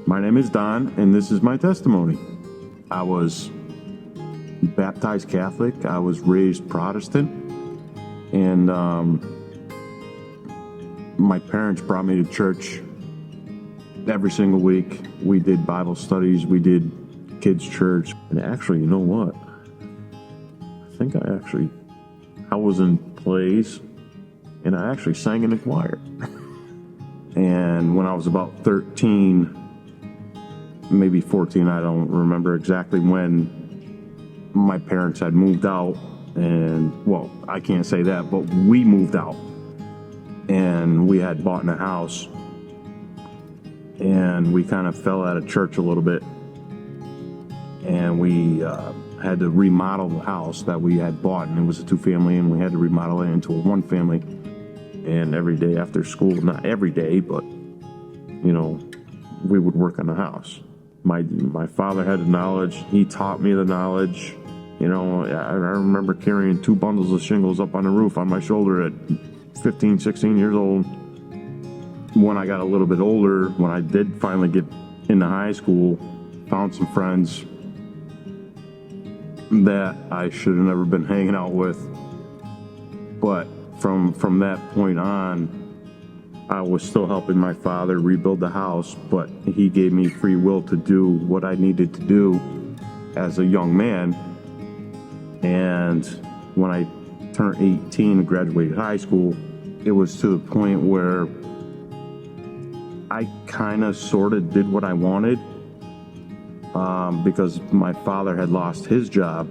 My name is Don, and this is my testimony. I was baptized Catholic. I was raised Protestant, and my parents brought me to church every single week. We did Bible studies. We did kids' church. And actually, you know what? I was in plays, and I actually sang in the choir. And when I was about 13, maybe 14, I don't remember exactly when, my parents had moved out. And, well, I can't say that, but we moved out. And we had bought a house. And we kind of fell out of church a little bit. And we had to remodel the house that we had bought. And it was a 2-family, and we had to remodel it into a 1-family. And every day after school, not every day, but, we would work on the house. My father had the knowledge. He taught me the knowledge. I remember carrying 2 bundles of shingles up on the roof on my shoulder at 15, 16 years old. When I got a little bit older, when I did finally get into high school, found some friends that I should have never been hanging out with. But from that point on, I was still helping my father rebuild the house, but he gave me free will to do what I needed to do as a young man. And when I turned 18 and graduated high school, it was to the point where I kind of sort of did what I wanted, because my father had lost his job,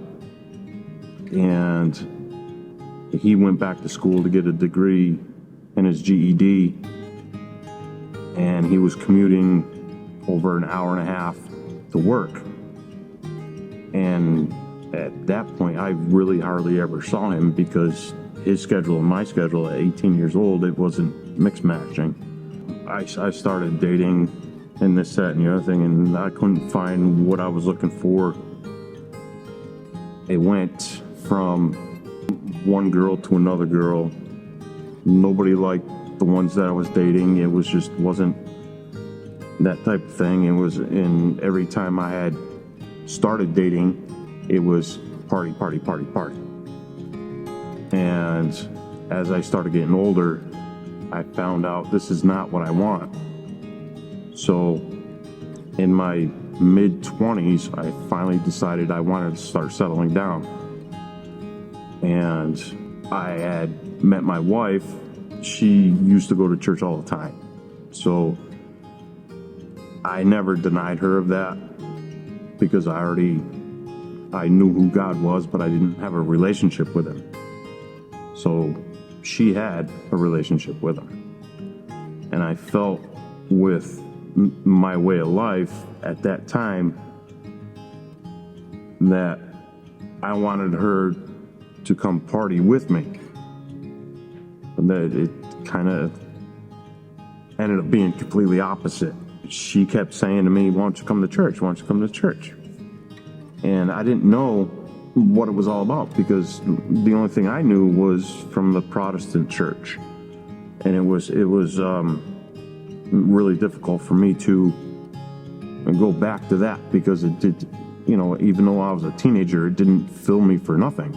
and he went back to school to get a degree in his GED, and he was commuting over an hour and a half to work. And at that point, I really hardly ever saw him, because his schedule and my schedule at 18 years old, it wasn't mix matching. I started dating and this, that, and the other thing, and I couldn't find what I was looking for. It went from one girl to another girl. Nobody liked the ones that I was dating. It wasn't that type of thing. And every time I had started dating, it was party, party, party, party. And as I started getting older, I found out this is not what I want. So in my mid-20s, I finally decided I wanted to start settling down. And I had met my wife. She used to go to church all the time. So I never denied her of that, because I knew who God was, but I didn't have a relationship with him. So she had a relationship with him. And I felt with my way of life at that time that I wanted her to come party with me. And that it kind of ended up being completely opposite. She kept saying to me, "Why don't you come to church? Why don't you come to church?" And I didn't know what it was all about, because the only thing I knew was from the Protestant church. And it was really difficult for me to go back to that, because it did, even though I was a teenager, it didn't fill me for nothing.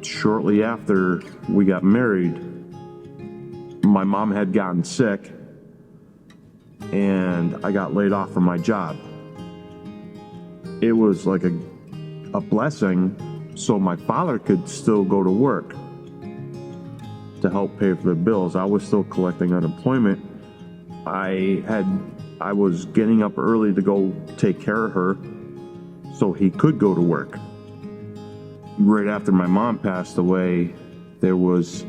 Shortly after we got married, my mom had gotten sick, and I got laid off from my job. It was like a blessing, so my father could still go to work to help pay for the bills. I was still collecting unemployment. I was getting up early to go take care of her so he could go to work. Right after my mom passed away, there was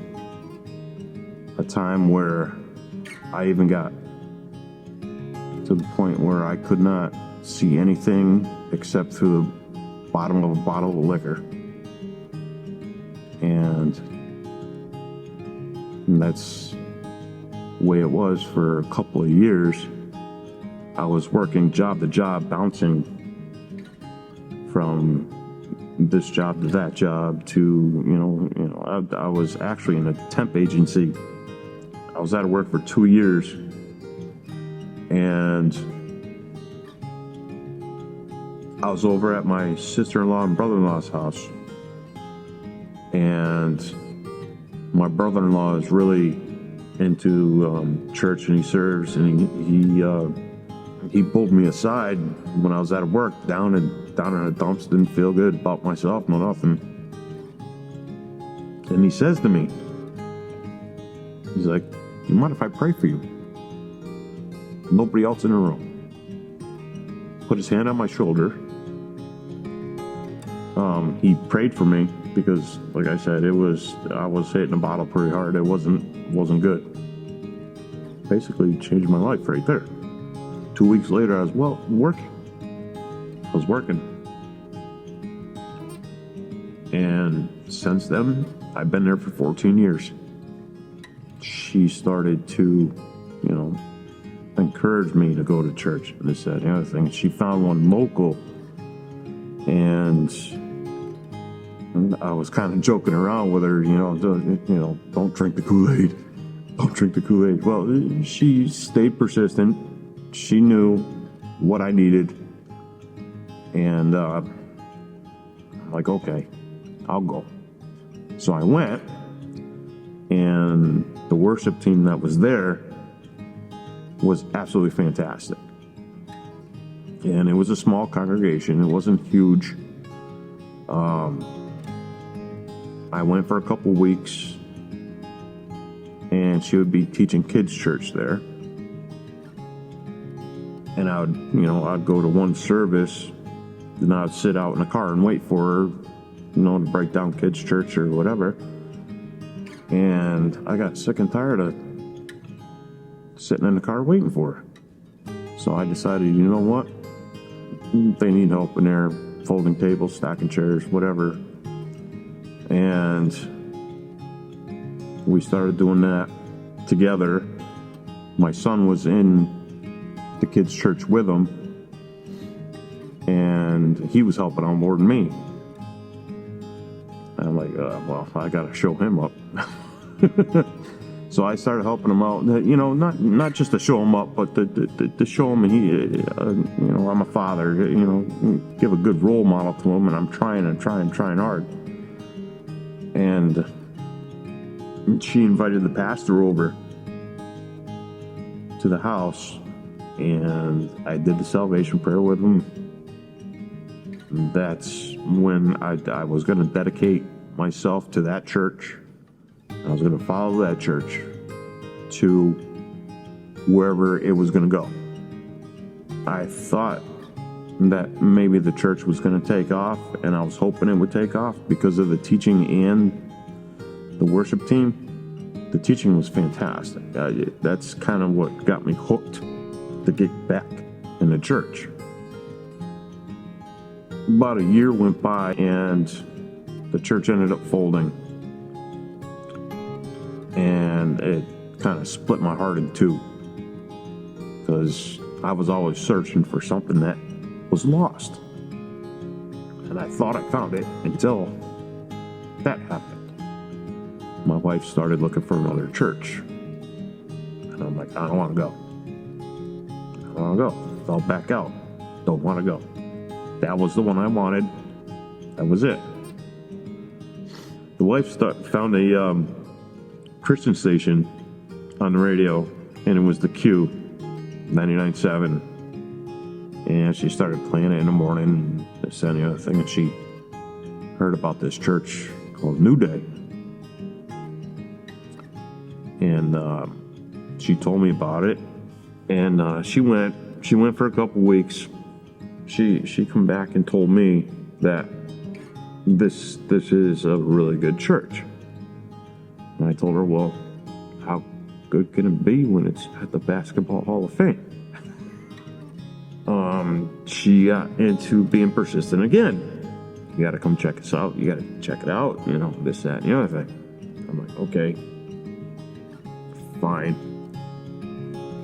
a time where I even got to the point where I could not see anything except through the bottom of a bottle of liquor. And that's the way it was for a couple of years. I was working job to job, bouncing from this job to that job to, I was actually in a temp agency. I was out of work for 2 years, And I was over at my sister-in-law and brother-in-law's house, and my brother-in-law is really into church, and he serves, and he pulled me aside when I was out of work, down in the dumps, didn't feel good about myself, no nothing. And he says to me, he's like, "Do you mind if I pray for you?" Nobody else in the room. Put his hand on my shoulder. He prayed for me because, like I said, I was hitting the bottle pretty hard. It wasn't good. Basically changed my life right there. 2 weeks later, I was working. And since then, I've been there for 14 years. She started to, encourage me to go to church and this, that, and the other thing. She found one local, and I was kind of joking around with her, don't drink the Kool-Aid. Don't drink the Kool-Aid. Well, she stayed persistent. She knew what I needed. And I'm like, okay, I'll go. So I went, and the worship team that was there was absolutely fantastic. And it was a small congregation. It wasn't huge. I went for a couple weeks, and she would be teaching kids church there. And I'd go to one service, then I'd sit out in the car and wait for her, to break down kids church or whatever. And I got sick and tired of sitting in the car waiting for her. So I decided, you know what? They need help in there, folding tables, stacking chairs, whatever. And we started doing that together. My son was in the kids' church with them, and he was helping on board me. And I'm like, I gotta show him up. So I started helping him out, not just to show him up, but to show him I'm a father, give a good role model to him, and I'm trying hard. And she invited the pastor over to the house, and I did the salvation prayer with him. And that's when I was going to dedicate myself to that church. I was going to follow that church to wherever it was going to go. I thought that maybe the church was going to take off, and I was hoping it would take off because of the teaching and the worship team. The teaching was fantastic. That's kind of what got me hooked to get back in the church. About a year went by, and the church ended up folding. And it kind of split my heart in two, because I was always searching for something that was lost. And I thought I found it until that happened. My wife started looking for another church. And I'm like, I don't want to go. I'll back out. Don't want to go. That was the one I wanted. That was it. The wife found a Christian station on the radio, and it was the Q 99.7, and she started playing it in the morning, and this and the other thing, and she heard about this church called New Day, and she told me about it, and she went for a couple weeks. She come back and told me that this is a really good church. And I told her, well, how good can it be when it's at the Basketball Hall of Fame? She got into being persistent again. You got to come check us out. You got to check it out. This, that, and the other thing. I'm like, okay, fine.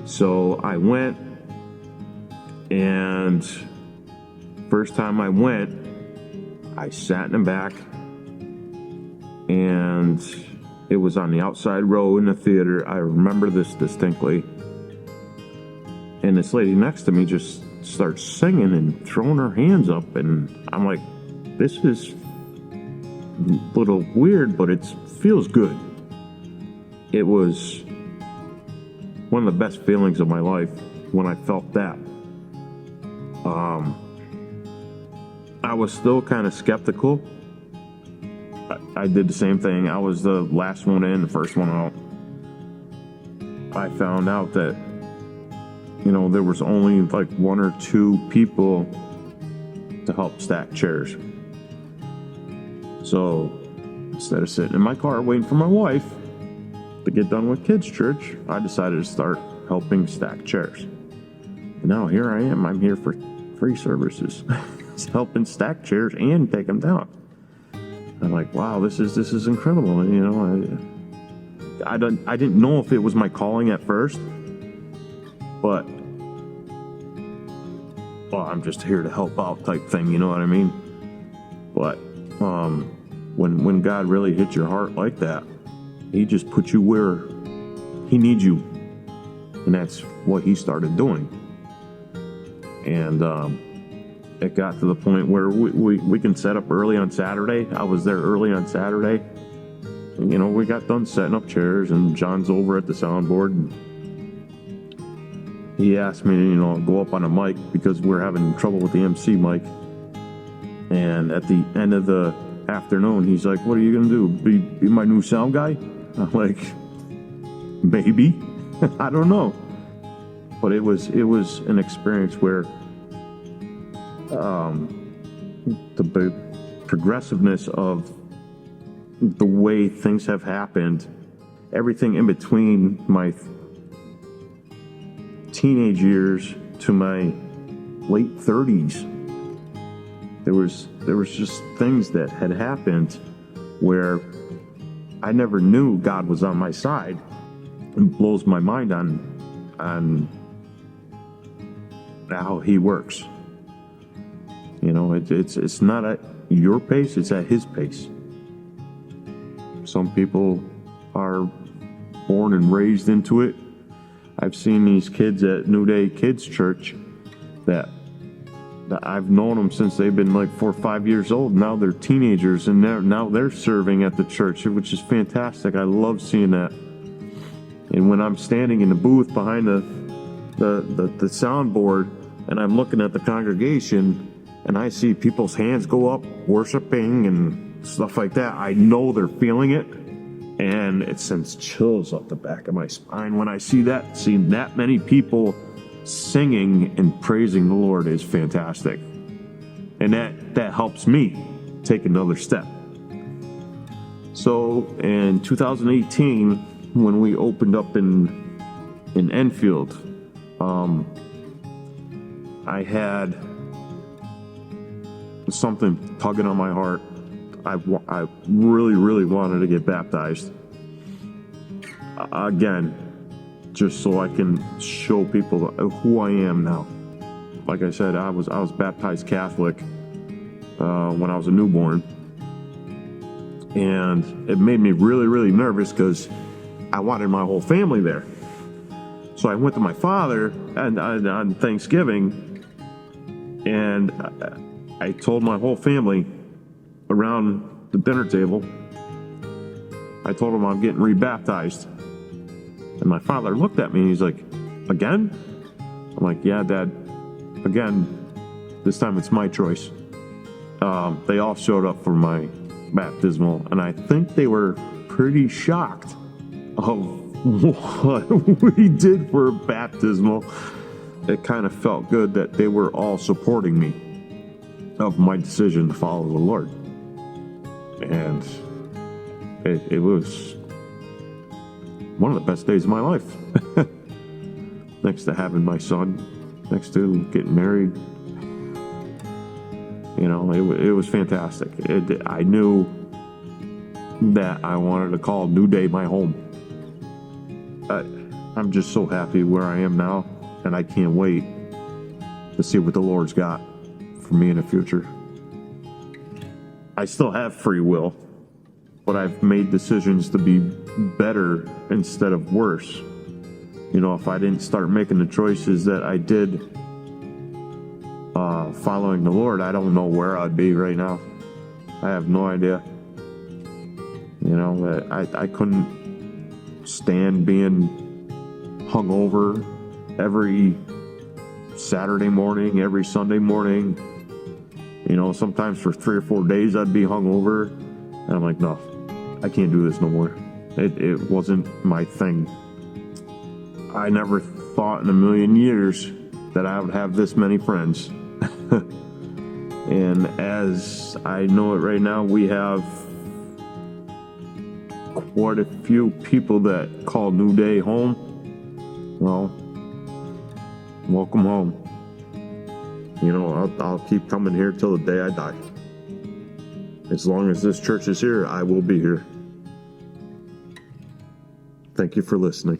So I went, and first time I went, I sat in the back, and it was on the outside row in the theater. I remember this distinctly. And this lady next to me just starts singing and throwing her hands up, and I'm like, this is a little weird, but it feels good. It was one of the best feelings of my life when I felt that. I was still kind of skeptical. I did the same thing. I was the last one in, the first one out. I found out that, there was only like 1 or 2 people to help stack chairs. So instead of sitting in my car waiting for my wife to get done with kids' church, I decided to start helping stack chairs. And now here I am. I'm here for free services, helping stack chairs and take them down. I'm like, wow, this is incredible. I didn't know if it was my calling at first, but I'm just here to help out type thing, you know what I mean? But when God really hits your heart like that, He just puts you where He needs you, and that's what He started doing. And it got to the point where we can set up early on Saturday. I was there early on Saturday. And, we got done setting up chairs, and John's over at the soundboard. And he asked me to, go up on a mic because we're having trouble with the MC mic. And at the end of the afternoon, he's like, "What are you gonna do? Be my new sound guy?" I'm like, "Maybe." I don't know. But it was an experience where the progressiveness of the way things have happened, everything in between my teenage years to my late 30s, there was just things that had happened where I never knew God was on my side. It blows my mind on how He works. It's not at your pace, it's at His pace. Some people are born and raised into it. I've seen these kids at New Day Kids Church that I've known them since they've been like 4 or 5 years old. Now they're teenagers, and now they're serving at the church, which is fantastic. I love seeing that. And when I'm standing in the booth behind the soundboard, and I'm looking at the congregation, and I see people's hands go up, worshiping and stuff like that, I know they're feeling it, and it sends chills up the back of my spine when I see that. Seeing that many people singing and praising the Lord is fantastic, and that helps me take another step. So in 2018, when we opened up in Enfield, I had something tugging on my heart. I really, really wanted to get baptized. Again, just so I can show people who I am now. Like I said, I was baptized Catholic when I was a newborn. And it made me really, really nervous because I wanted my whole family there. So I went to my father on Thanksgiving, and I told my whole family around the dinner table, I told him I'm getting rebaptized. And my father looked at me and he's like, "Again?" I'm like, "Yeah, Dad, again. This time it's my choice." They all showed up for my baptismal, and I think they were pretty shocked of what we did for baptismal. It kind of felt good that they were all supporting me of my decision to follow the Lord. And it was one of the best days of my life. Next to having my son, next to getting married. It was fantastic. I knew that I wanted to call New Day my home. I'm just so happy where I am now, and I can't wait to see what the Lord's got for me in the future. I still have free will, but I've made decisions to be better instead of worse. You know, if I didn't start making the choices that I did following the Lord, I don't know where I'd be right now. I have no idea. You know, I couldn't stand being hungover every Saturday morning, every Sunday morning. You know, sometimes for 3 or 4 days I'd be hungover, and I'm like, no, I can't do this no more. It wasn't my thing. I never thought in a million years that I would have this many friends. And as I know it right now, we have quite a few people that call New Day home. Well, welcome home. You know, I'll keep coming here till the day I die. As long as this church is here, I will be here. Thank you for listening.